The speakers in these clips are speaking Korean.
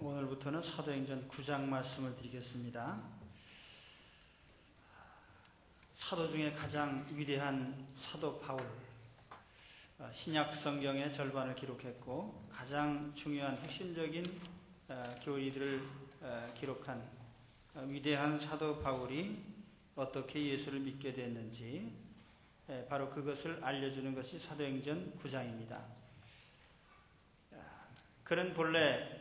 오늘부터는 사도행전 9장 말씀을 드리겠습니다. 사도 중에 가장 위대한 사도 바울, 신약 성경의 절반을 기록했고 가장 중요한 핵심적인 교리들을 기록한 위대한 사도 바울이 어떻게 예수를 믿게 됐는지 바로 그것을 알려주는 것이 사도행전 9장입니다. 그는 본래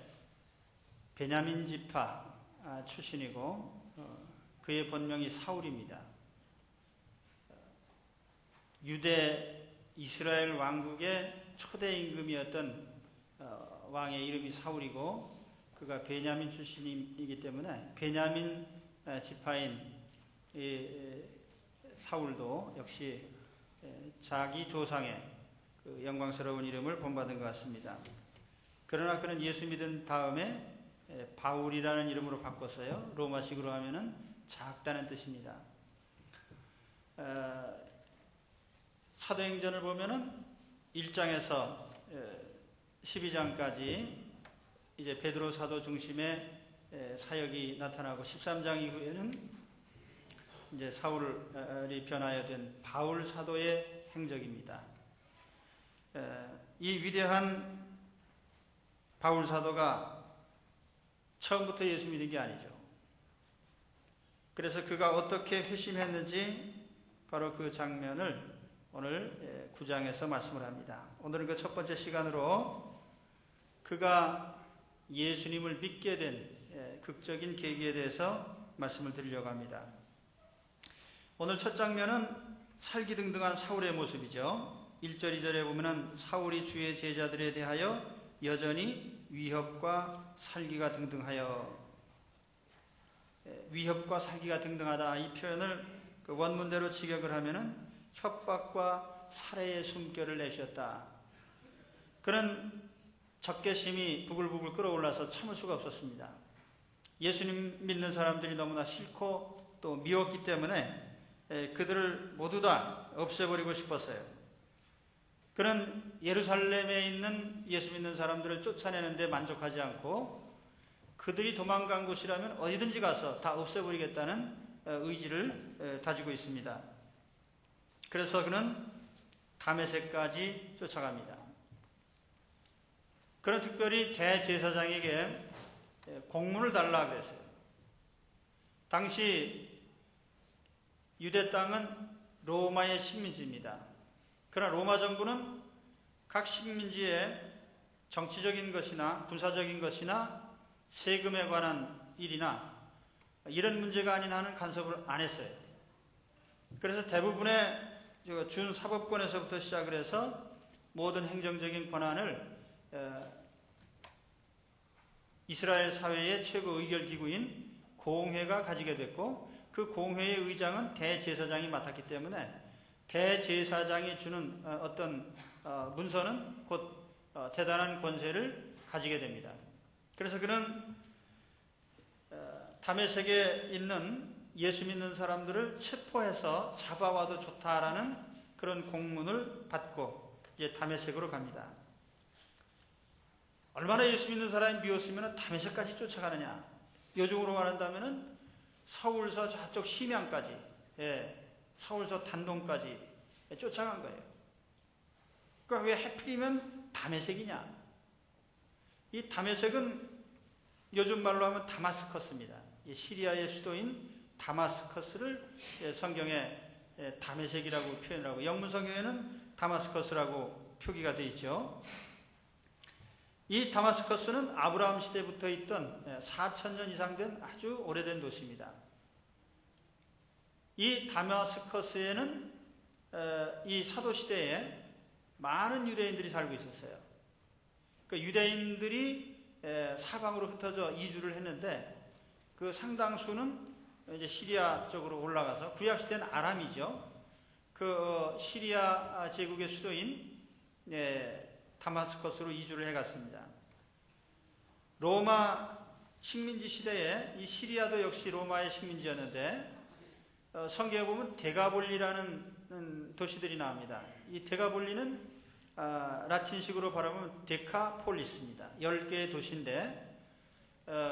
베냐민 지파 출신이고 그의 본명이 사울입니다. 유대 이스라엘 왕국의 초대 임금이었던 왕의 이름이 사울이고 그가 베냐민 출신이기 때문에 베냐민 지파인 사울도 역시 자기 조상의 그 영광스러운 이름을 본받은 것 같습니다. 그러나 그는 예수 믿은 다음에 바울이라는 이름으로 바꿨어요. 로마식으로 하면은 작다는 뜻입니다. 사도행전을 보면은 1장에서 12장까지 이제 베드로 사도 중심의 사역이 나타나고 13장 이후에는 이제 사울이 변하여 된 바울 사도의 행적입니다. 이 위대한 바울 사도가 처음부터 예수 믿은 게 아니죠. 그래서 그가 어떻게 회심했는지 바로 그 장면을 오늘 9장에서 말씀을 합니다. 오늘은 그 첫 번째 시간으로 그가 예수님을 믿게 된 극적인 계기에 대해서 말씀을 드리려고 합니다. 오늘 첫 장면은 살기등등한 사울의 모습이죠. 1절, 2절에 보면은 사울이 주의 제자들에 대하여 여전히 위협과 살기가 등등하여, 위협과 살기가 등등하다 이 표현을 그 원문대로 직역을 하면은 협박과 살해의 숨결을 내쉬었다. 그는 적개심이 부글부글 끓어올라서 참을 수가 없었습니다. 예수님 믿는 사람들이 너무나 싫고 또 미웠기 때문에 그들을 모두 다 없애버리고 싶었어요. 그는 예루살렘에 있는 예수 믿는 사람들을 쫓아내는데 만족하지 않고 그들이 도망간 곳이라면 어디든지 가서 다 없애버리겠다는 의지를 다지고 있습니다. 그래서 그는 다메섹까지 쫓아갑니다. 그는 특별히 대제사장에게 공문을 달라 그랬어요. 당시 유대 땅은 로마의 식민지입니다. 그러나 로마 정부는 각 식민지의 정치적인 것이나 군사적인 것이나 세금에 관한 일이나 이런 문제가 아닌 한은 간섭을 안 했어요. 그래서 대부분의 준사법권에서부터 시작을 해서 모든 행정적인 권한을 이스라엘 사회의 최고 의결기구인 공회가 가지게 됐고 그 공회의 의장은 대제사장이 맡았기 때문에 대제사장이 주는 어떤 문서는 곧 대단한 권세를 가지게 됩니다. 그래서 그는 다메섹에 있는 예수 믿는 사람들을 체포해서 잡아와도 좋다라는 그런 공문을 받고 이제 다메섹으로 갑니다. 얼마나 예수 믿는 사람이 미웠으면 다메섹까지 쫓아가느냐. 요즘으로 말한다면은 서울서 저쪽 심양까지, 서울서 단동까지 쫓아간 거예요. 그러니까 왜 하필이면 다메섹이냐? 이 다메섹은 요즘 말로 하면 다마스커스입니다. 시리아의 수도인 다마스커스를 성경에 다메섹이라고 표현을 하고 영문 성경에는 다마스커스라고 표기가 되어 있죠. 이 다마스커스는 아브라함 시대부터 있던 4,000년 이상 된 아주 오래된 도시입니다. 이 다마스커스에는 이 사도 시대에 많은 유대인들이 살고 있었어요. 그 유대인들이 사방으로 흩어져 이주를 했는데 그 상당수는 이제 시리아 쪽으로 올라가서 구약 시대는 아람이죠. 그 시리아 제국의 수도인 다마스커스로 이주를 해갔습니다. 로마 식민지 시대에 이 시리아도 역시 로마의 식민지였는데 성경에 보면 데가볼리라는 도시들이 나옵니다. 이 데가볼리는 라틴식으로 발음하면 데카폴리스입니다. 10개의 도시인데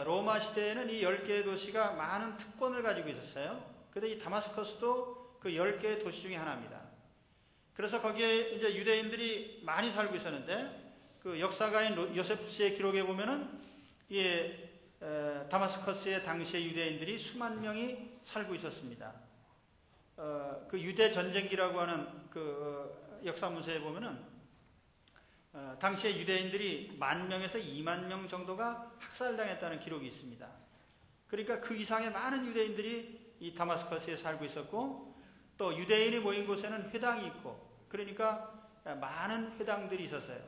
로마 시대에는 이 10개의 도시가 많은 특권을 가지고 있었어요. 근데 이 다마스커스도 그 10개의 도시 중에 하나입니다. 그래서 거기에 이제 유대인들이 많이 살고 있었는데, 그 역사가인 요세푸스의 기록에 보면은 이 다마스커스의 당시의 유대인들이 수만 명이 살고 있었습니다. 그 유대 전쟁기라고 하는 그 역사문서에 보면은 당시의 유대인들이 10,000명에서 20,000명 정도가 학살당했다는 기록이 있습니다. 그러니까 그 이상의 많은 유대인들이 이 다마스커스에 살고 있었고, 또 유대인이 모인 곳에는 회당이 있고, 그러니까 많은 회당들이 있었어요.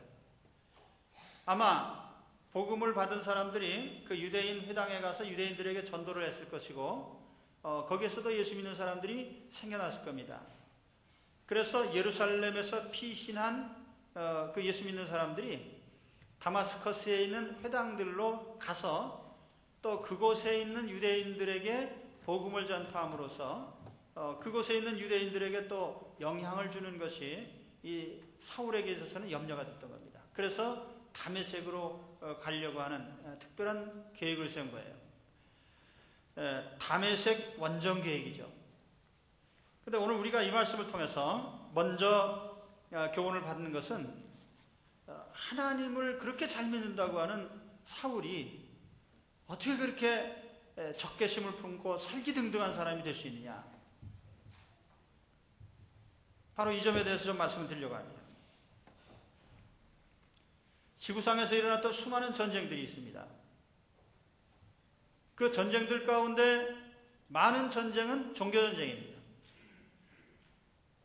아마 복음을 받은 사람들이 그 유대인 회당에 가서 유대인들에게 전도를 했을 것이고, 거기에서도 예수 믿는 사람들이 생겨났을 겁니다. 그래서 예루살렘에서 피신한 그 예수 믿는 사람들이 다마스커스에 있는 회당들로 가서 또 그곳에 있는 유대인들에게 복음을 전파함으로써 그곳에 있는 유대인들에게 또 영향을 주는 것이 이 사울에게 있어서는 염려가 됐던 겁니다. 그래서 다메섹으로 가려고 하는 특별한 계획을 세운 거예요. 다메섹 원정 계획이죠. 근데 오늘 우리가 이 말씀을 통해서 먼저 교훈을 받는 것은, 하나님을 그렇게 잘 믿는다고 하는 사울이 어떻게 그렇게 적개심을 품고 살기등등한 사람이 될 수 있느냐. 바로 이 점에 대해서 좀 말씀을 드리려고 합니다. 지구상에서 일어났던 수많은 전쟁들이 있습니다. 그 전쟁들 가운데 많은 전쟁은 종교전쟁입니다.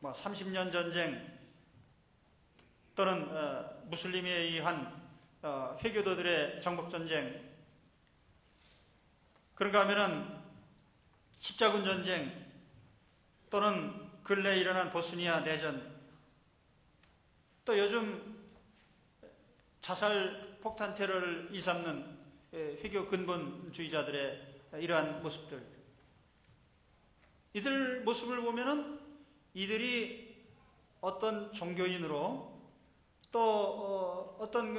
30년 전쟁, 또는 무슬림에 의한 회교도들의 정복전쟁, 그런가 하면은 십자군 전쟁, 또는 근래에 일어난 보스니아 내전, 또 요즘 자살 폭탄 테러를 일삼는 회교 근본주의자들의 이러한 모습들, 이들 모습을 보면은 이들이 어떤 종교인으로 또 어떤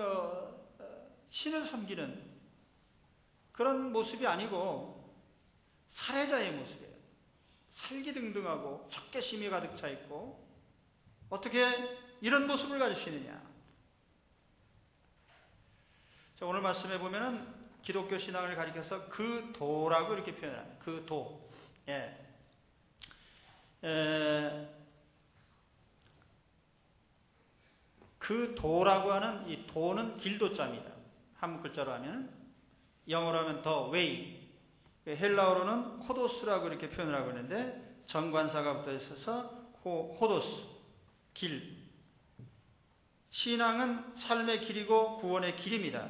신을 섬기는 그런 모습이 아니고 살해자의 모습이에요. 살기등등하고 적개심이 가득 차 있고, 어떻게 이런 모습을 가질 수 있느냐. 자, 오늘 말씀해 보면은 기독교 신앙을 가리켜서 그 도라고 이렇게 표현합니다. 그 도. 예. 그 도라고 하는 이 도는 길도자입니다. 한국 글자로 하면, 영어로 하면 더 웨이, 헬라어로는 호도스라고 이렇게 표현을 하고 있는데, 정관사가 붙어 있어서 호도스, 길. 신앙은 삶의 길이고 구원의 길입니다.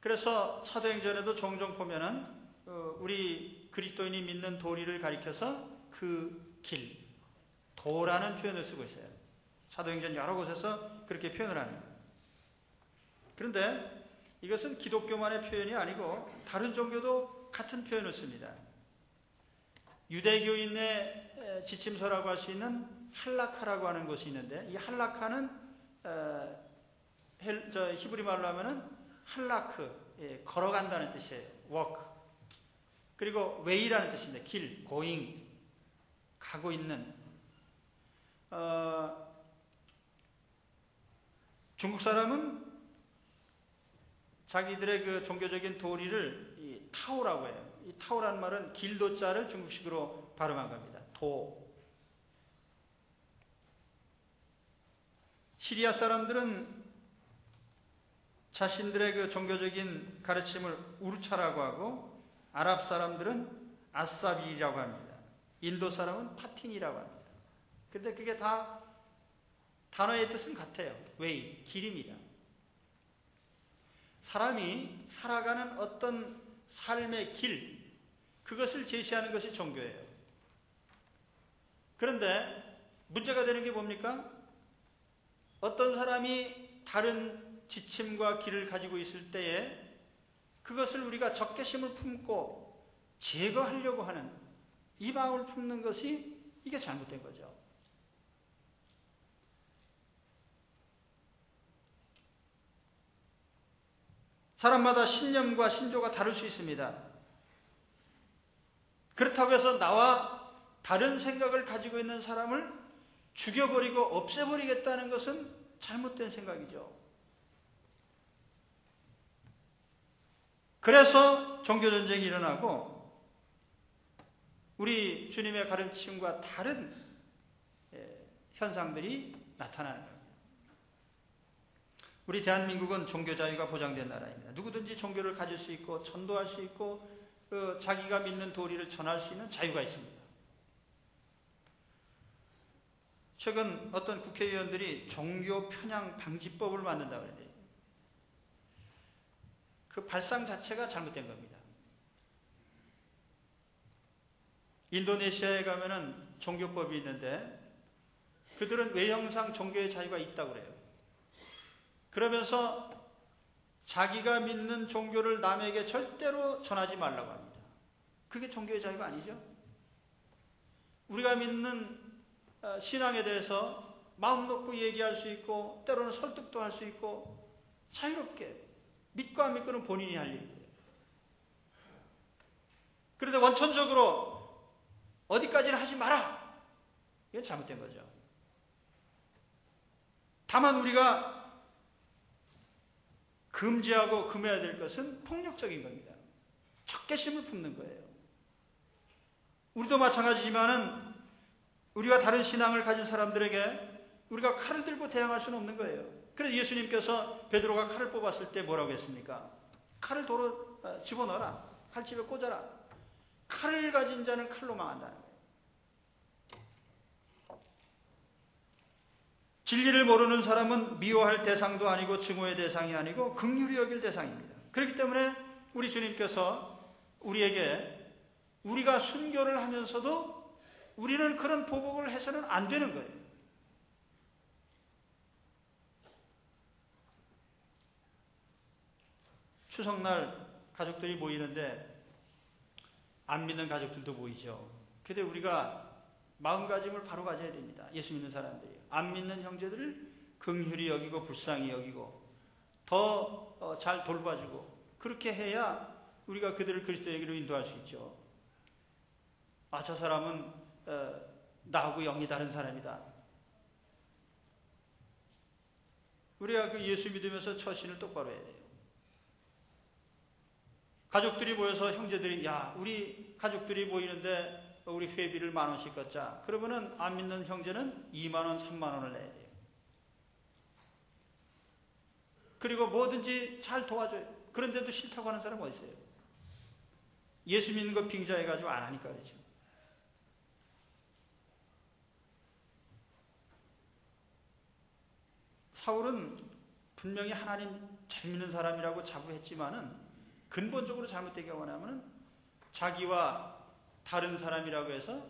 그래서 사도행전에도 종종 보면은 우리 그리스도인이 믿는 도리를 가리켜서 그 길, 도라는 표현을 쓰고 있어요. 사도행전 여러 곳에서 그렇게 표현을 합니다. 그런데 이것은 기독교만의 표현이 아니고 다른 종교도 같은 표현을 씁니다. 유대교인의 지침서라고 할 수 있는 할라카라고 하는 것이 있는데, 이 할라카는 히브리 말로 하면은 할라크, 걸어간다는 뜻이에요. walk. 그리고 way라는 뜻입니다. 길, going, 가고 있는. 중국 사람은 자기들의 그 종교적인 도리를 이 타오라고 해요. 이 타오라는 말은 길도자를 중국식으로 발음한 겁니다. 도. 시리아 사람들은 자신들의 그 종교적인 가르침을 우르차라고 하고, 아랍 사람들은 아사비라고 합니다. 인도 사람은 파틴이라고 합니다. 근데 그게 다 단어의 뜻은 같아요. 웨이, 길입니다. 사람이 살아가는 어떤 삶의 길, 그것을 제시하는 것이 종교예요. 그런데 문제가 되는 게 뭡니까? 어떤 사람이 다른 지침과 길을 가지고 있을 때에 그것을 우리가 적개심을 품고 제거하려고 하는 이 마음을 품는 것이, 이게 잘못된 거죠. 사람마다 신념과 신조가 다를 수 있습니다. 그렇다고 해서 나와 다른 생각을 가지고 있는 사람을 죽여버리고 없애버리겠다는 것은 잘못된 생각이죠. 그래서 종교전쟁이 일어나고 우리 주님의 가르침과 다른 현상들이 나타나는 겁니다. 우리 대한민국은 종교 자유가 보장된 나라입니다. 누구든지 종교를 가질 수 있고 전도할 수 있고 자기가 믿는 도리를 전할 수 있는 자유가 있습니다. 최근 어떤 국회의원들이 종교 편향 방지법을 만든다고 그러는데 그 발상 자체가 잘못된 겁니다. 인도네시아에 가면은 종교법이 있는데 그들은 외형상 종교의 자유가 있다고 그래요. 그러면서 자기가 믿는 종교를 남에게 절대로 전하지 말라고 합니다. 그게 종교의 자유가 아니죠. 우리가 믿는 신앙에 대해서 마음 놓고 얘기할 수 있고 때로는 설득도 할 수 있고 자유롭게 믿고 안 믿고는 본인이 할 일이에요. 그런데 원천적으로 어디까지는 하지 마라. 이게 잘못된 거죠. 다만 우리가 금지하고 금해야 될 것은 폭력적인 겁니다. 적개심을 품는 거예요. 우리도 마찬가지지만은 우리가 다른 신앙을 가진 사람들에게 우리가 칼을 들고 대항할 수는 없는 거예요. 그래서 예수님께서 베드로가 칼을 뽑았을 때 뭐라고 했습니까? 칼을 도로 집어넣어라. 칼집에 꽂아라. 칼을 가진 자는 칼로 망한다는 거예요. 진리를 모르는 사람은 미워할 대상도 아니고 증오의 대상이 아니고 긍휼히 여길 대상입니다. 그렇기 때문에 우리 주님께서 우리에게 우리가 순교를 하면서도 우리는 그런 보복을 해서는 안 되는 거예요. 추석날 가족들이 모이는데 안 믿는 가족들도 모이죠. 근데 우리가 마음가짐을 바로 가져야 됩니다. 예수 믿는 사람들이 안 믿는 형제들을 긍휼히 여기고 불쌍히 여기고 더 잘 돌봐주고 그렇게 해야 우리가 그들을 그리스도에게로 인도할 수 있죠. 아, 저 사람은 나하고 영이 다른 사람이다. 우리가 그 예수 믿으면서 처신을 똑바로 해야 돼요. 가족들이 모여서 형제들이 야, 우리 가족들이 모이는데 우리 회비를 10,000원씩 걷자. 그러면은 안 믿는 형제는 20,000원, 30,000원을 내야 돼요. 그리고 뭐든지 잘 도와줘요. 그런데도 싫다고 하는 사람 어디 있어요? 예수 믿는 거 빙자해가지고 안 하니까 그렇죠. 사울은 분명히 하나님 잘 믿는 사람이라고 자부했지만은 근본적으로 잘못되게 원하면은 자기와 다른 사람이라고 해서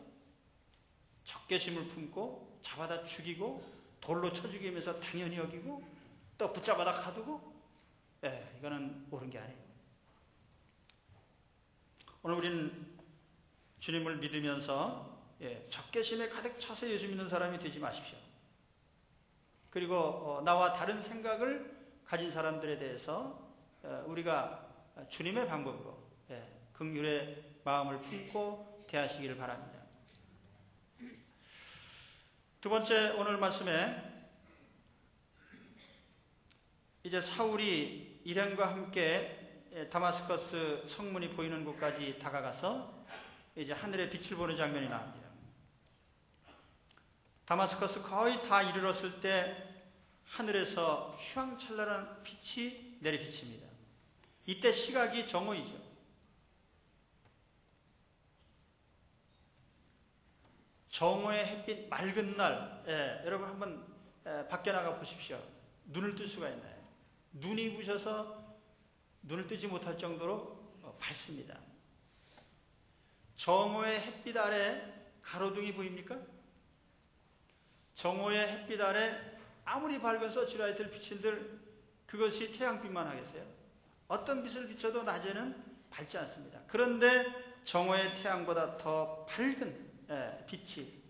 적개심을 품고 잡아다 죽이고 돌로 쳐 죽이면서 당연히 여기고 또 붙잡아다 가두고 이거는 옳은 게 아니에요. 오늘 우리는 주님을 믿으면서 적개심에 가득 차서 예수 믿는 사람이 되지 마십시오. 그리고 나와 다른 생각을 가진 사람들에 대해서 우리가 주님의 방법으로 긍휼의 마음을 품고 대하시기를 바랍니다. 두 번째 오늘 말씀에 이제 사울이 일행과 함께 다마스커스 성문이 보이는 곳까지 다가가서 이제 하늘의 빛을 보는 장면이 나옵니다. 다마스커스 거의 다 이르렀을 때 하늘에서 휘황찬란한 빛이 내리비칩니다. 이때 시각이 정오이죠. 정오의 햇빛 맑은 날, 여러분 한번 밖에 나가 보십시오. 눈을 뜰 수가 있나요? 눈이 부셔서 눈을 뜨지 못할 정도로 밝습니다. 정오의 햇빛 아래 가로등이 보입니까? 정오의 햇빛 아래 아무리 밝은 서치라이트를 비친들 그것이 태양빛만 하겠어요? 어떤 빛을 비춰도 낮에는 밝지 않습니다. 그런데 정오의 태양보다 더 밝은 빛이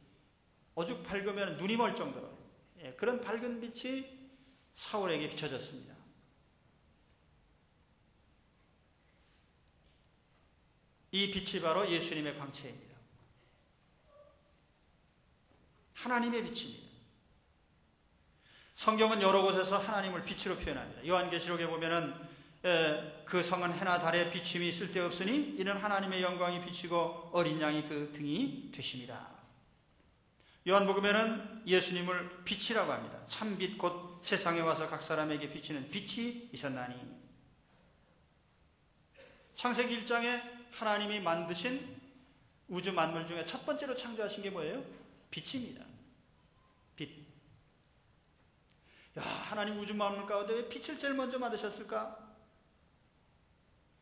오죽 밝으면 눈이 멀 정도로 그런 밝은 빛이 사울에게 비춰졌습니다. 이 빛이 바로 예수님의 광채입니다. 하나님의 빛입니다. 성경은 여러 곳에서 하나님을 빛으로 표현합니다. 요한계시록에 보면은 그 성은 해나 달에 비침이 쓸데없으니 이는 하나님의 영광이 비치고 어린 양이 그 등이 되심이라. 요한복음에는 예수님을 빛이라고 합니다. 참빛 곧 세상에 와서 각 사람에게 비치는 빛이 있었나니. 창세기 1장에 하나님이 만드신 우주 만물 중에 첫 번째로 창조하신 게 뭐예요? 빛입니다. 빛. 야, 하나님 우주 만물 가운데 왜 빛을 제일 먼저 만드셨을까?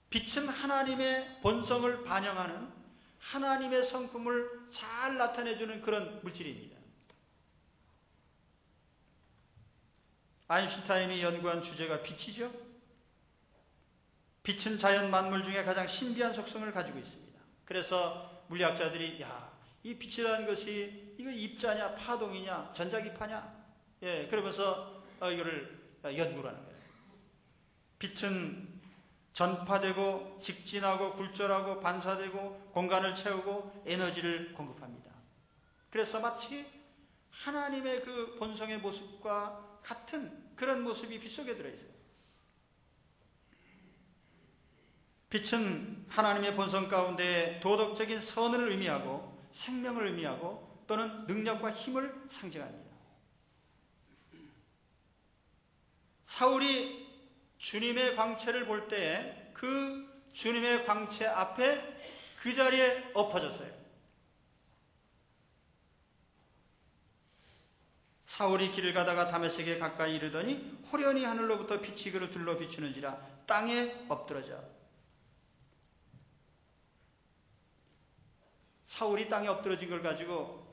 빛은 하나님의 본성을 반영하는 하나님의 성품을 잘 나타내주는 그런 물질입니다. 아인슈타인이 연구한 주제가 빛이죠. 빛은 자연 만물 중에 가장 신비한 속성을 가지고 있습니다. 그래서 물리학자들이 이 빛이라는 것이 이거 입자냐 파동이냐 전자기파냐 그러면서 이거를 연구를 하는 거예요. 빛은 전파되고 직진하고 굴절하고 반사되고 공간을 채우고 에너지를 공급합니다. 그래서 마치 하나님의 그 본성의 모습과 같은 그런 모습이 빛 속에 들어있어요. 빛은 하나님의 본성 가운데 도덕적인 선을 의미하고 생명을 의미하고 또는 능력과 힘을 상징합니다. 사울이 주님의 광채를 볼 때에 그 주님의 광채 앞에 그 자리에 엎어졌어요. 사울이 길을 가다가 다메섹에 가까이 이르더니 호련히 하늘로부터 빛이 그를 둘러 비추는지라 땅에 엎드러져. 사울이 땅에 엎드러진 걸 가지고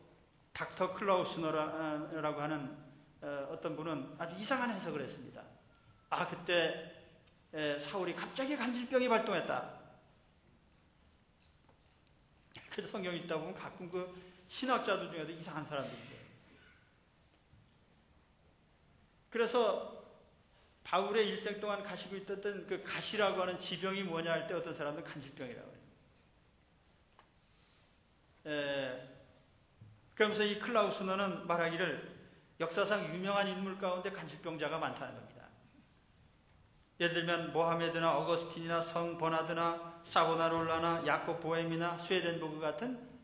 닥터 클라우스너라고 하는 어떤 분은 아주 이상한 해석을 했습니다. 그때 사울이 갑자기 간질병이 발동했다. 그래서 성경 읽다 보면 가끔 그 신학자들 중에도 이상한 사람들이 있어요. 그래서 바울의 일생 동안 가시고 있었던 그 가시라고 하는 지병이 뭐냐 할 때 어떤 사람들은 간질병이라고 해요. 그러면서 이 클라우스너는 말하기를 역사상 유명한 인물 가운데 간질병자가 많다는 겁니다. 예를 들면 모하메드나 어거스틴이나 성 버나드나 사보나롤라나 야콥 보헤미나 스웨덴보그 같은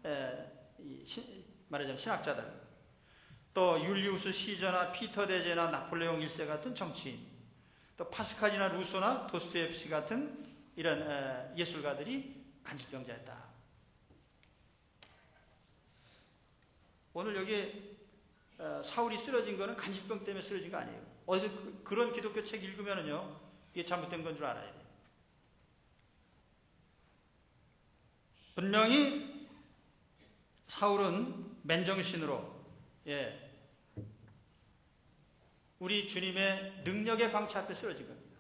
말하자면 신학자들, 또 율리우스 시저나 피터 데제나 나폴레옹 1세 같은 정치인, 또 파스칼이나 루소나 도스토옙스키 같은 이런 예술가들이 간질병자였다. 오늘 여기 사울이 쓰러진 거는 간질병 때문에 쓰러진 거 아니에요. 어디서 그런 기독교 책 읽으면은요, 이게 잘못된 건 줄 알아야 돼요. 분명히 사울은 맨정신으로 우리 주님의 능력의 광채 앞에 쓰러진 겁니다.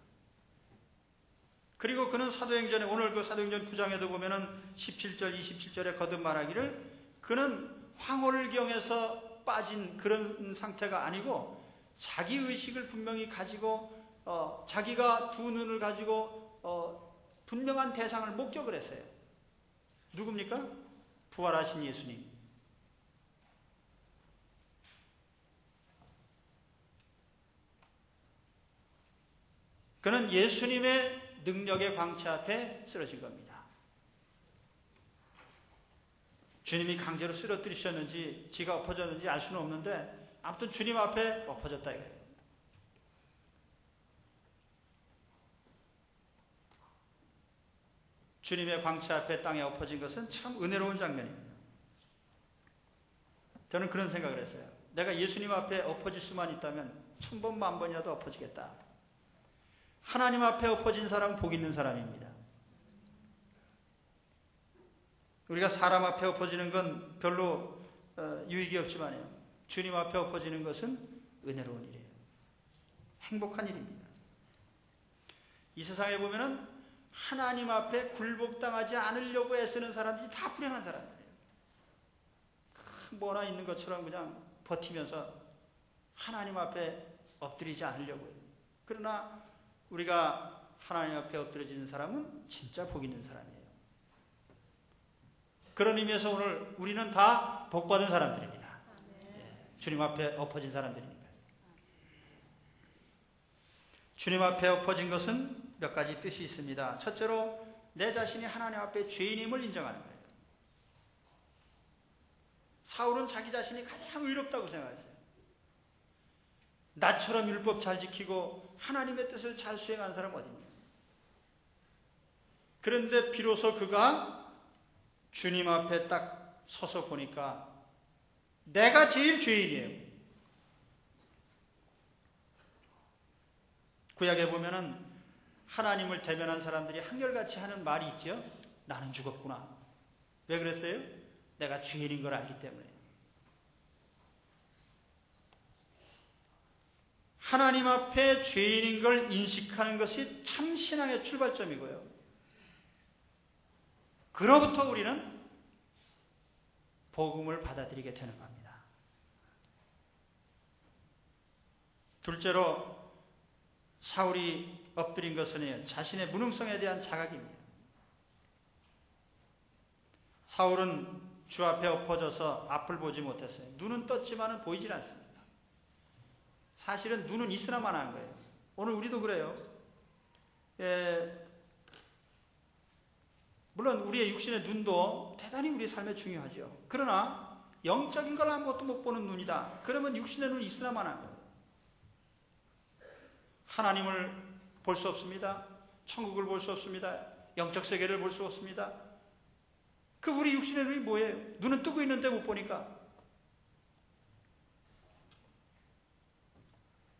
그리고 그는 사도행전에 오늘 그 사도행전 9장에도 보면은 17절 27절에 거듭 말하기를 그는 황홀경에서 빠진 그런 상태가 아니고 자기 의식을 분명히 가지고 자기가 두 눈을 가지고 분명한 대상을 목격을 했어요. 누굽니까? 부활하신 예수님. 그는 예수님의 능력의 광채 앞에 쓰러진 겁니다. 주님이 강제로 쓰러뜨리셨는지 지가 엎어졌는지 알 수는 없는데 아무튼 주님 앞에 엎어졌다 이거예요. 주님의 광채 앞에 땅에 엎어진 것은 참 은혜로운 장면입니다. 저는 그런 생각을 했어요. 내가 예수님 앞에 엎어질 수만 있다면 1000번, 10,000번이라도 엎어지겠다. 하나님 앞에 엎어진 사람은 복 있는 사람입니다. 우리가 사람 앞에 엎어지는 건 별로 유익이 없지만요, 주님 앞에 엎어지는 것은 은혜로운 일이에요. 행복한 일입니다. 이 세상에 보면은 하나님 앞에 굴복당하지 않으려고 애쓰는 사람들이 다 불행한 사람들이에요. 뭐나 있는 것처럼 그냥 버티면서 하나님 앞에 엎드리지 않으려고 해요. 그러나 우리가 하나님 앞에 엎드려지는 사람은 진짜 복 있는 사람이에요. 그런 의미에서 오늘 우리는 다 복받은 사람들입니다. 주님 앞에 엎어진 사람들입니다. 주님 앞에 엎어진 것은 몇 가지 뜻이 있습니다. 첫째로 내 자신이 하나님 앞에 죄인임을 인정하는 거예요. 사울은 자기 자신이 가장 의롭다고 생각했어요. 나처럼 율법 잘 지키고 하나님의 뜻을 잘 수행하는 사람 어디 있냐. 그런데 비로소 그가 주님 앞에 딱 서서 보니까 내가 제일 죄인이에요. 구약에 보면은 하나님을 대면한 사람들이 한결같이 하는 말이 있죠. 나는 죽었구나. 왜 그랬어요? 내가 죄인인 걸 알기 때문에. 하나님 앞에 죄인인 걸 인식하는 것이 참 신앙의 출발점이고요. 그로부터 우리는 복음을 받아들이게 되는 겁니다. 둘째로 사울이 엎드린 것은 자신의 무능성에 대한 자각입니다. 사울은 주 앞에 엎어져서 앞을 보지 못했어요. 눈은 떴지만 보이질 않습니다. 사실은 눈은 있으나만 한 거예요. 오늘 우리도 그래요. 물론 우리의 육신의 눈도 대단히 우리 삶에 중요하죠. 그러나 영적인 걸 아무것도 못 보는 눈이다. 그러면 육신의 눈이 있으나만 한 거예요. 하나님을 볼 수 없습니다. 천국을 볼 수 없습니다. 영적 세계를 볼 수 없습니다. 그 우리 육신의 눈이 뭐예요? 눈은 뜨고 있는데 못 보니까.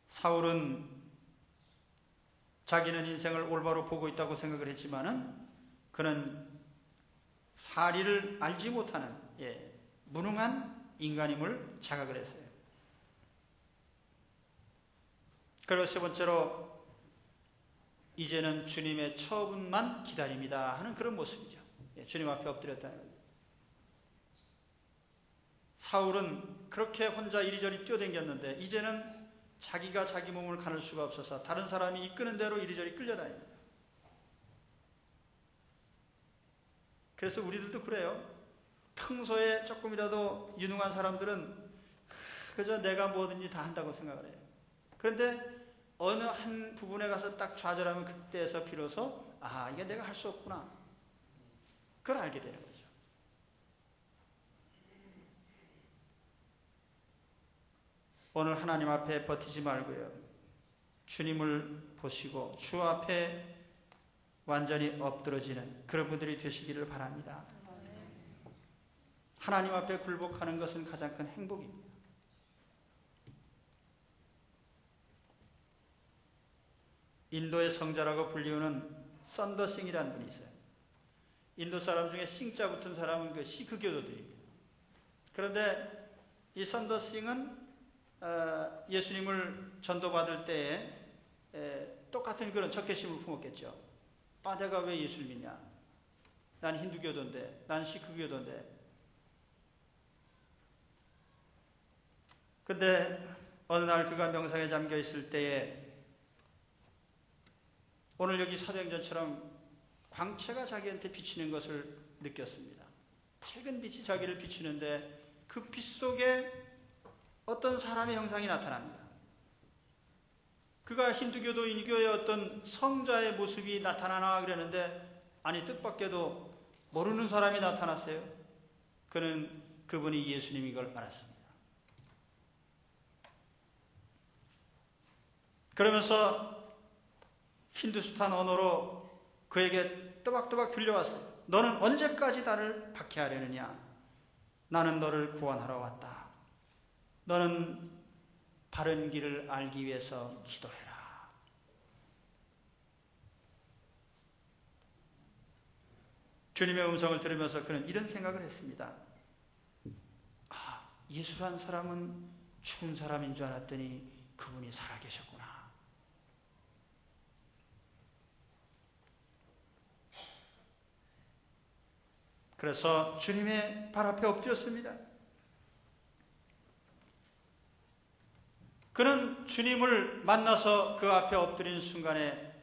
사울은 자기는 인생을 올바로 보고 있다고 생각을 했지만은 그는 사리를 알지 못하는 무능한 인간임을 자각을 했어요. 그리고 세 번째로 이제는 주님의 처분만 기다립니다 하는 그런 모습이죠. 주님 앞에 엎드렸다는 거죠. 사울은 그렇게 혼자 이리저리 뛰어다녔는데 이제는 자기가 자기 몸을 가눌 수가 없어서 다른 사람이 이끄는 대로 이리저리 끌려다닙니다. 그래서 우리들도 그래요. 평소에 조금이라도 유능한 사람들은 그저 내가 뭐든지 다 한다고 생각을 해요. 그런데 어느 한 부분에 가서 딱 좌절하면 그때에서 비로소 이게 내가 할 수 없구나. 그걸 알게 되는 거죠. 오늘 하나님 앞에 버티지 말고요. 주님을 보시고 주 앞에 완전히 엎드러지는 그런 분들이 되시기를 바랍니다. 하나님 앞에 굴복하는 것은 가장 큰 행복입니다. 인도의 성자라고 불리우는 썬더싱이라는 분이 있어요. 인도 사람 중에 싱자 붙은 사람은 그 시크교도들입니다. 그런데 이 썬더싱은 예수님을 전도받을 때에 똑같은 그런 적개심을 품었겠죠. 내가 왜 예수를 믿냐? 난 힌두교도인데, 난 시크교도인데. 근데 어느 날 그가 명상에 잠겨 있을 때에 오늘 여기 사도행전처럼 광채가 자기한테 비치는 것을 느꼈습니다. 밝은 빛이 자기를 비추는데 그 빛 속에 어떤 사람의 형상이 나타납니다. 그가 힌두교도인교의 어떤 성자의 모습이 나타나나 그랬는데 아니 뜻밖에도 모르는 사람이 나타났어요. 그분이 예수님인 걸 알았습니다. 그러면서 힌두스탄 언어로 그에게 또박또박 들려왔어요. 너는 언제까지 나를 박해하려느냐? 나는 너를 구원하러 왔다. 너는 바른 길을 알기 위해서 기도해라. 주님의 음성을 들으면서 그는 이런 생각을 했습니다. 예수란 사람은 죽은 사람인 줄 알았더니 그분이 살아계셨구나. 그래서 주님의 발 앞에 엎드렸습니다. 그는 주님을 만나서 그 앞에 엎드린 순간에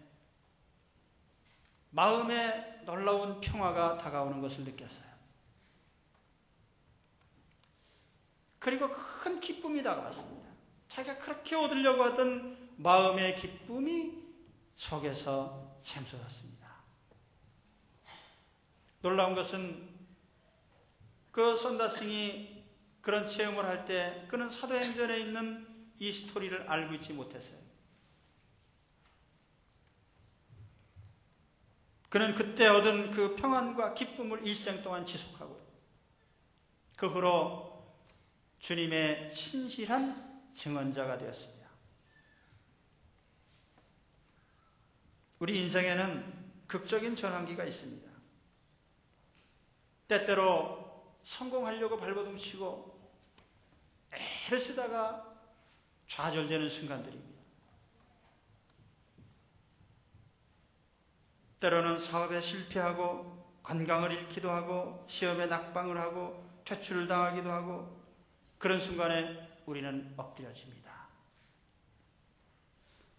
마음에 놀라운 평화가 다가오는 것을 느꼈어요. 그리고 큰 기쁨이 다가왔습니다. 자기가 그렇게 얻으려고 하던 마음의 기쁨이 속에서 샘솟았습니다. 놀라운 것은 그 선다싱이 그런 체험을 할 때 그는 사도행전에 있는 이 스토리를 알고 있지 못했어요. 그는 그때 얻은 그 평안과 기쁨을 일생 동안 지속하고 그 후로 주님의 신실한 증언자가 되었습니다. 우리 인생에는 극적인 전환기가 있습니다. 때때로 성공하려고 발버둥치고 애를 쓰다가 좌절되는 순간들입니다. 때로는 사업에 실패하고 건강을 잃기도 하고 시험에 낙방을 하고 퇴출을 당하기도 하고 그런 순간에 우리는 엎드려집니다.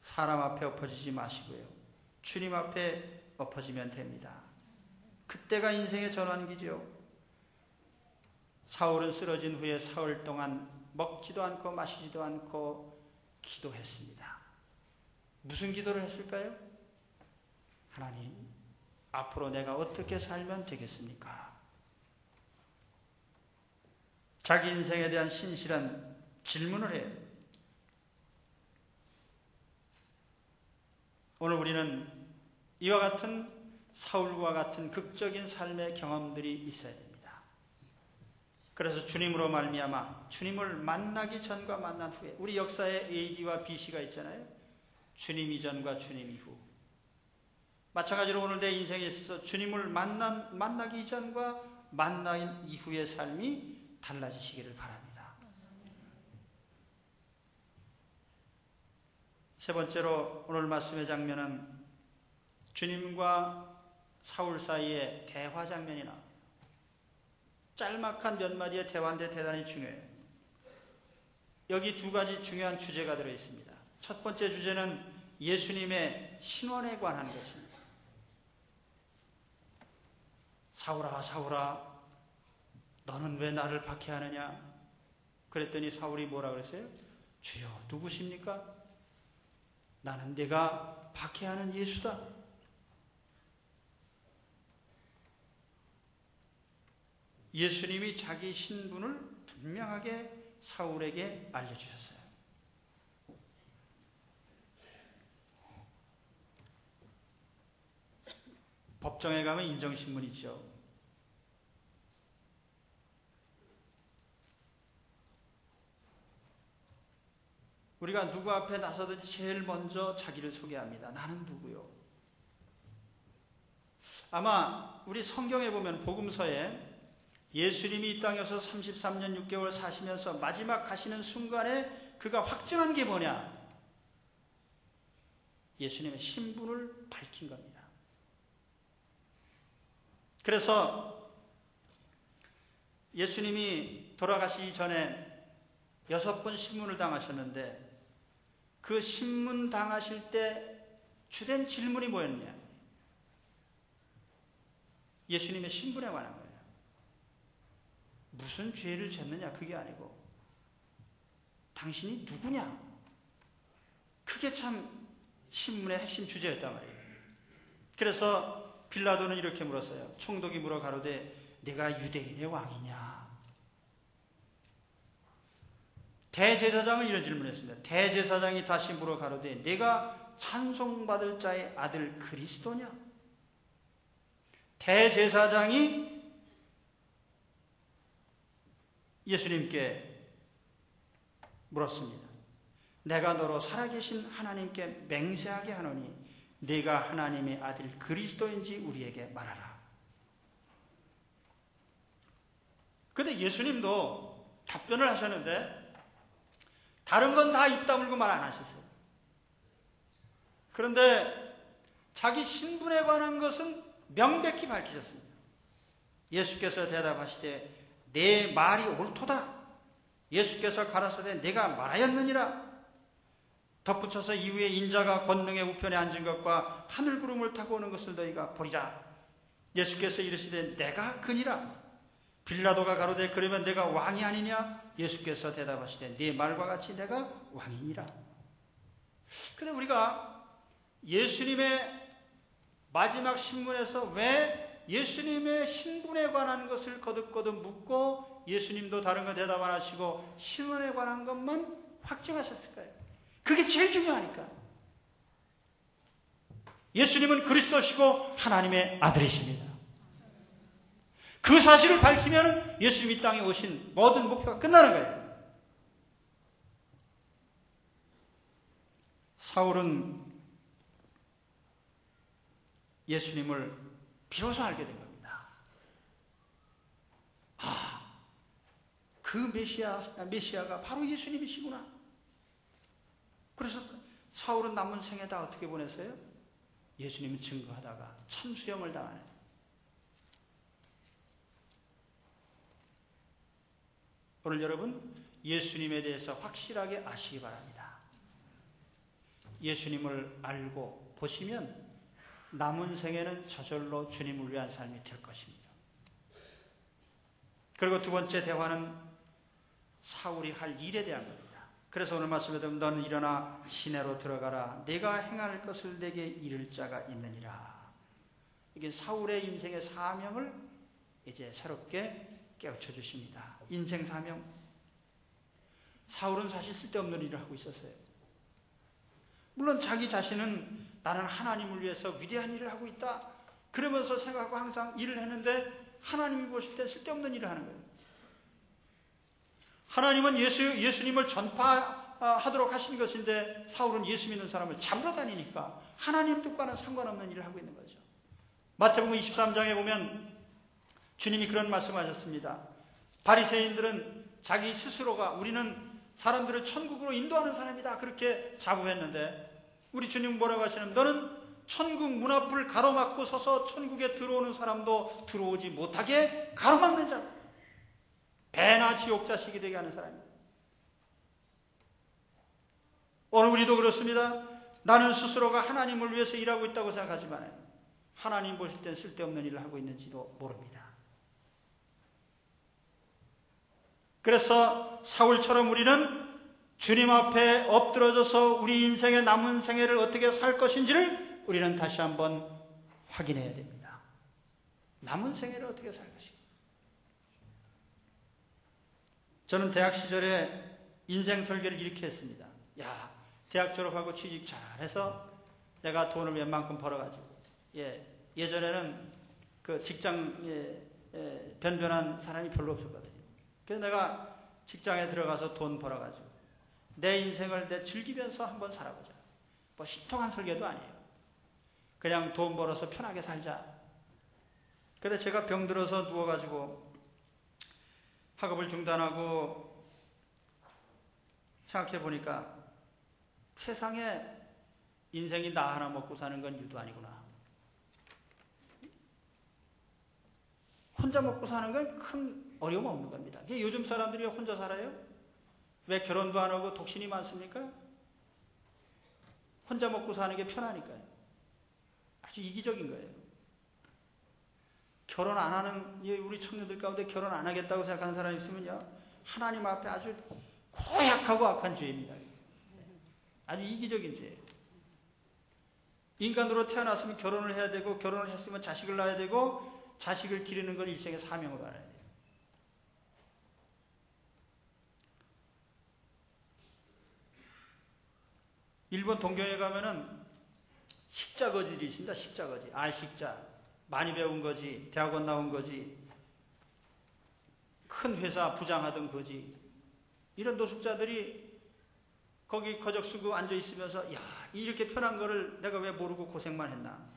사람 앞에 엎어지지 마시고요. 주님 앞에 엎어지면 됩니다. 그때가 인생의 전환기죠. 사울은 쓰러진 후에 사흘 동안 먹지도 않고 마시지도 않고 기도했습니다. 무슨 기도를 했을까요? 하나님, 앞으로 내가 어떻게 살면 되겠습니까? 자기 인생에 대한 신실한 질문을 해요. 오늘 우리는 이와 같은 사울과 같은 극적인 삶의 경험들이 있어야 됩니다. 그래서 주님으로 말미암아 주님을 만나기 전과 만난 후에 우리 역사에 AD와 BC가 있잖아요. 주님 이전과 주님 이후. 마찬가지로 오늘 내 인생에 있어서 주님을 만나기 이전과 만난 이후의 삶이 달라지시기를 바랍니다. 세 번째로 오늘 말씀의 장면은 주님과 사울 사이의 대화 장면이 나옵니다. 짤막한 몇 마디의 대화인데 대단히 중요해요. 여기 두 가지 중요한 주제가 들어있습니다. 첫 번째 주제는 예수님의 신원에 관한 것입니다. 사울아, 사울아, 너는 왜 나를 박해하느냐? 그랬더니 사울이 뭐라 그랬어요? 주여, 누구십니까? 나는 네가 박해하는 예수다. 예수님이 자기 신분을 분명하게 사울에게 알려주셨어요. 법정에 가면 인정신문이죠. 우리가 누구 앞에 나서든지 제일 먼저 자기를 소개합니다. 나는 누구요? 아마 우리 성경에 보면 복음서에 예수님이 이 땅에서 33년 6개월 사시면서 마지막 가시는 순간에 그가 확증한 게 뭐냐? 예수님의 신분을 밝힌 겁니다. 그래서 예수님이 돌아가시기 전에 6번 신문을 당하셨는데 그 신문 당하실 때 주된 질문이 뭐였냐? 예수님의 신분에 관한 거예요. 무슨 죄를 졌느냐 그게 아니고 당신이 누구냐? 그게 참 신문의 핵심 주제였단 말이에요. 그래서 빌라도는 이렇게 물었어요. 총독이 물어 가로되 내가 유대인의 왕이냐? 대제사장은 이런 질문을 했습니다. 대제사장이 다시 물어 가로되 내가 찬송받을 자의 아들 그리스도냐? 대제사장이 예수님께 물었습니다. 내가 너로 살아계신 하나님께 맹세하게 하노니 네가 하나님의 아들 그리스도인지 우리에게 말하라. 그런데 예수님도 답변을 하셨는데 다른 건 다 입 다물고 말 안 하셨어요. 그런데 자기 신분에 관한 것은 명백히 밝히셨습니다. 예수께서 대답하시되 내 말이 옳도다. 예수께서 가라사대 내가 말하였느니라. 덧붙여서 이후에 인자가 권능의 우편에 앉은 것과 하늘 구름을 타고 오는 것을 너희가 보리라. 예수께서 이르시되 내가 그니라. 빌라도가 가로되 그러면 내가 왕이 아니냐? 예수께서 대답하시되 네 말과 같이 내가 왕이니라. 근데 우리가 예수님의 마지막 신문에서 왜 예수님의 신분에 관한 것을 거듭거듭 묻고 예수님도 다른 거 대답 안 하시고 신분에 관한 것만 확증하셨을까요? 그게 제일 중요하니까. 예수님은 그리스도시고 하나님의 아들이십니다. 그 사실을 밝히면 예수님 이 땅에 오신 모든 목표가 끝나는 거예요. 사울은 예수님을 비로소 알게 된 겁니다. 그 메시아가 바로 예수님이시구나. 그래서 사울은 남은 생에 다 어떻게 보냈어요? 예수님을 증거하다가 참수형을 당하는. 오늘 여러분 예수님에 대해서 확실하게 아시기 바랍니다. 예수님을 알고 보시면 남은 생에는 저절로 주님을 위한 삶이 될 것입니다. 그리고 두 번째 대화는 사울이 할 일에 대한 겁니다. 그래서 오늘 말씀에 보면 너는 일어나 시내로 들어가라. 내가 행할 것을 내게 이를 자가 있느니라. 이게 사울의 인생의 사명을 이제 새롭게 깨우쳐 주십니다. 인생 사명. 사울은 사실 쓸데없는 일을 하고 있었어요. 물론 자기 자신은 나는 하나님을 위해서 위대한 일을 하고 있다 그러면서 생각하고 항상 일을 했는데 하나님이 보실 때 쓸데없는 일을 하는 거예요. 하나님은 예수님을 전파하도록 하신 것인데 사울은 예수 믿는 사람을 잡으러 다니니까 하나님 뜻과는 상관없는 일을 하고 있는 거죠. 마태복음 23장에 보면 주님이 그런 말씀하셨습니다. 바리새인들은 자기 스스로가 우리는 사람들을 천국으로 인도하는 사람이다 그렇게 자부했는데 우리 주님 뭐라고 하시냐면 너는 천국 문 앞을 가로막고 서서 천국에 들어오는 사람도 들어오지 못하게 가로막는 자다. 배나 지옥 자식이 되게 하는 사람입니다. 오늘 우리도 그렇습니다. 나는 스스로가 하나님을 위해서 일하고 있다고 생각하지만 하나님 보실 땐 쓸데없는 일을 하고 있는지도 모릅니다. 그래서 사울처럼 우리는 주님 앞에 엎드러져서 우리 인생의 남은 생애를 어떻게 살 것인지를 우리는 다시 한번 확인해야 됩니다. 남은 생애를 어떻게 살 것인가. 저는 대학 시절에 인생 설계를 이렇게 했습니다. 대학 졸업하고 취직 잘해서 내가 돈을 웬만큼 벌어가지고 예전에는 그 직장 변변한 사람이 별로 없었거든요. 그래서 내가 직장에 들어가서 돈 벌어가지고 내 인생을 즐기면서 한번 살아보자. 뭐 신통한 설계도 아니에요. 그냥 돈 벌어서 편하게 살자. 그래 제가 병들어서 누워가지고 학업을 중단하고 생각해 보니까 세상에 인생이 나 하나 먹고 사는 건 일도 아니구나. 혼자 먹고 사는 건 큰 어려움 없는 겁니다. 요즘 사람들이 왜 혼자 살아요? 왜 결혼도 안 하고 독신이 많습니까? 혼자 먹고 사는 게 편하니까요. 아주 이기적인 거예요. 결혼 안 하는 우리 청년들 가운데 결혼 안 하겠다고 생각하는 사람이 있으면요 하나님 앞에 아주 고약하고 악한 죄입니다. 아주 이기적인 죄예요. 인간으로 태어났으면 결혼을 해야 되고 결혼을 했으면 자식을 낳아야 되고 자식을 기르는 걸 일생의 사명으로 알아야 돼요. 일본 동경에 가면은 식자거지들이 있습니다. 식자거지. 알식자. 많이 배운 거지. 대학원 나온 거지. 큰 회사 부장하던 거지. 이런 노숙자들이 거기 거적 쓰고 앉아 있으면서 이렇게 편한 거를 내가 왜 모르고 고생만 했나.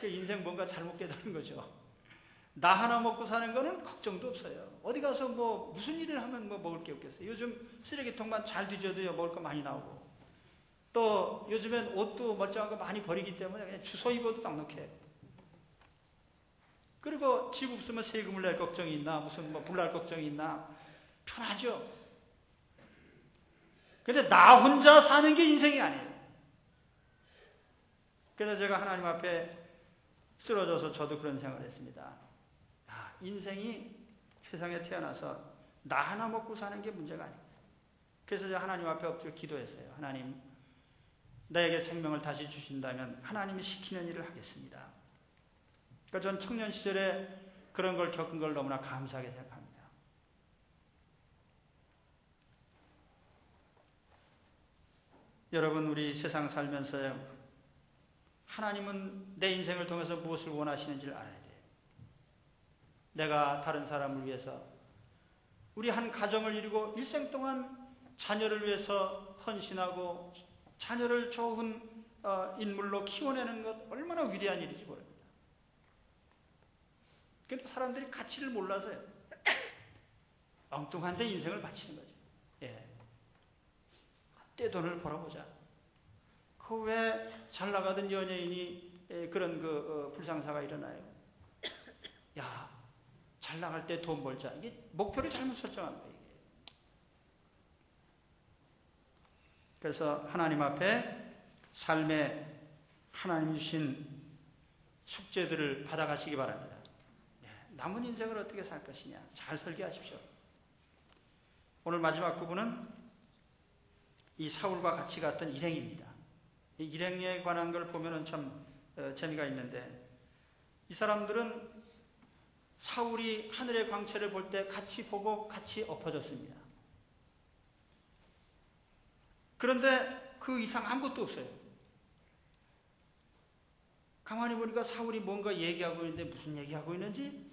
인생 뭔가 잘못 깨달은 거죠. 나 하나 먹고 사는 거는 걱정도 없어요. 어디 가서 뭐 무슨 일을 하면 뭐 먹을 게 없겠어요. 요즘 쓰레기통만 잘 뒤져도요 먹을 거 많이 나오고 또 요즘엔 옷도 멀쩡한 거 많이 버리기 때문에 그냥 주워 입어도 넉넉해. 그리고 집 없으면 세금을 낼 걱정이 있나 무슨 뭐 불날 걱정이 있나 편하죠. 근데 나 혼자 사는 게 인생이 아니에요. 그래서 제가 하나님 앞에 쓰러져서 저도 그런 생각을 했습니다. 인생이 세상에 태어나서 나 하나 먹고 사는 게 문제가 아니에요. 그래서 제가 하나님 앞에 엎드려 기도했어요. 하나님, 나에게 생명을 다시 주신다면 하나님이 시키는 일을 하겠습니다. 그러니까 전 청년 시절에 그런 걸 겪은 걸 너무나 감사하게 생각합니다. 여러분, 우리 세상 살면서요, 하나님은 내 인생을 통해서 무엇을 원하시는지를 알아야 돼요. 내가 다른 사람을 위해서, 우리 한 가정을 이루고 일생 동안 자녀를 위해서 헌신하고 자녀를 좋은 인물로 키워내는 것 얼마나 위대한 일인지 모릅니다. 그런데 사람들이 가치를 몰라서요, 엉뚱한 데 인생을 바치는 거죠. 떼돈을 벌어보자. 그 왜 잘 나가던 연예인이 그런 불상사가 일어나요? 야, 잘 나갈 때 돈 벌자. 이게 목표를 잘못 설정한 거예요. 그래서 하나님 앞에 삶에 하나님 주신 숙제들을 받아가시기 바랍니다. 남은 인생을 어떻게 살 것이냐, 잘 설계하십시오. 오늘 마지막 부분은 이 사울과 같이 갔던 일행입니다. 이 일행에 관한 걸 보면은 참 재미가 있는데, 이 사람들은 사울이 하늘의 광채를 볼 때 같이 보고 같이 엎어졌습니다. 그런데 그 이상 아무것도 없어요. 가만히 보니까 사울이 뭔가 얘기하고 있는데 무슨 얘기하고 있는지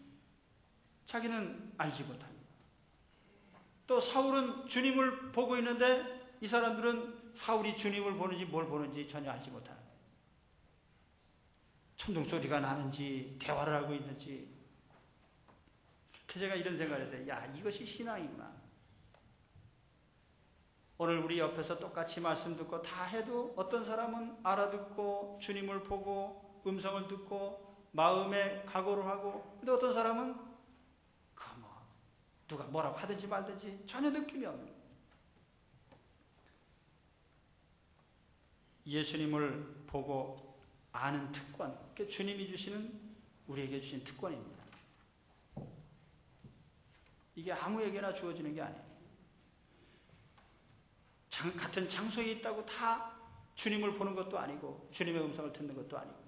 자기는 알지 못합니다. 또 사울은 주님을 보고 있는데 이 사람들은 사울이 주님을 보는지 뭘 보는지 전혀 알지 못하는 거예요. 천둥 소리가 나는지 대화를 하고 있는지. 그래서 제가 이런 생각을 했어요. 야, 이것이 신앙이구나. 오늘 우리 옆에서 똑같이 말씀 듣고 다 해도 어떤 사람은 알아듣고 주님을 보고 음성을 듣고 마음에 각오를 하고, 근데 어떤 사람은 누가 뭐라고 하든지 말든지 전혀 느낌이 없는 거예요. 예수님을 보고 아는 특권, 그게 주님이 주시는, 우리에게 주신 특권입니다. 이게 아무에게나 주어지는 게 아니에요. 같은 장소에 있다고 다 주님을 보는 것도 아니고 주님의 음성을 듣는 것도 아니고,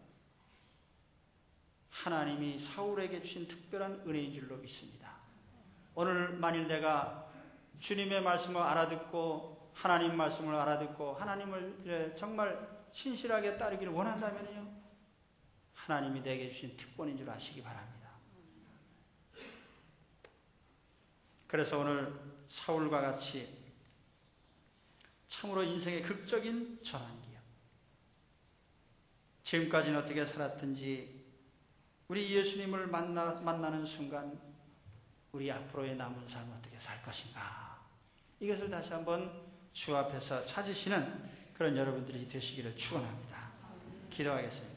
하나님이 사울에게 주신 특별한 은혜인 줄로 믿습니다. 오늘 만일 내가 주님의 말씀을 알아듣고 하나님 말씀을 알아듣고 하나님을 정말 신실하게 따르기를 원한다면요, 하나님이 내게 주신 특권인 줄 아시기 바랍니다. 그래서 오늘 사울과 같이 참으로 인생의 극적인 전환기요, 지금까지는 어떻게 살았든지 우리 예수님을 만나는 순간 우리 앞으로의 남은 삶은 어떻게 살 것인가, 이것을 다시 한번 주 앞에서 찾으시는 그런 여러분들이 되시기를 축원합니다. 기도하겠습니다.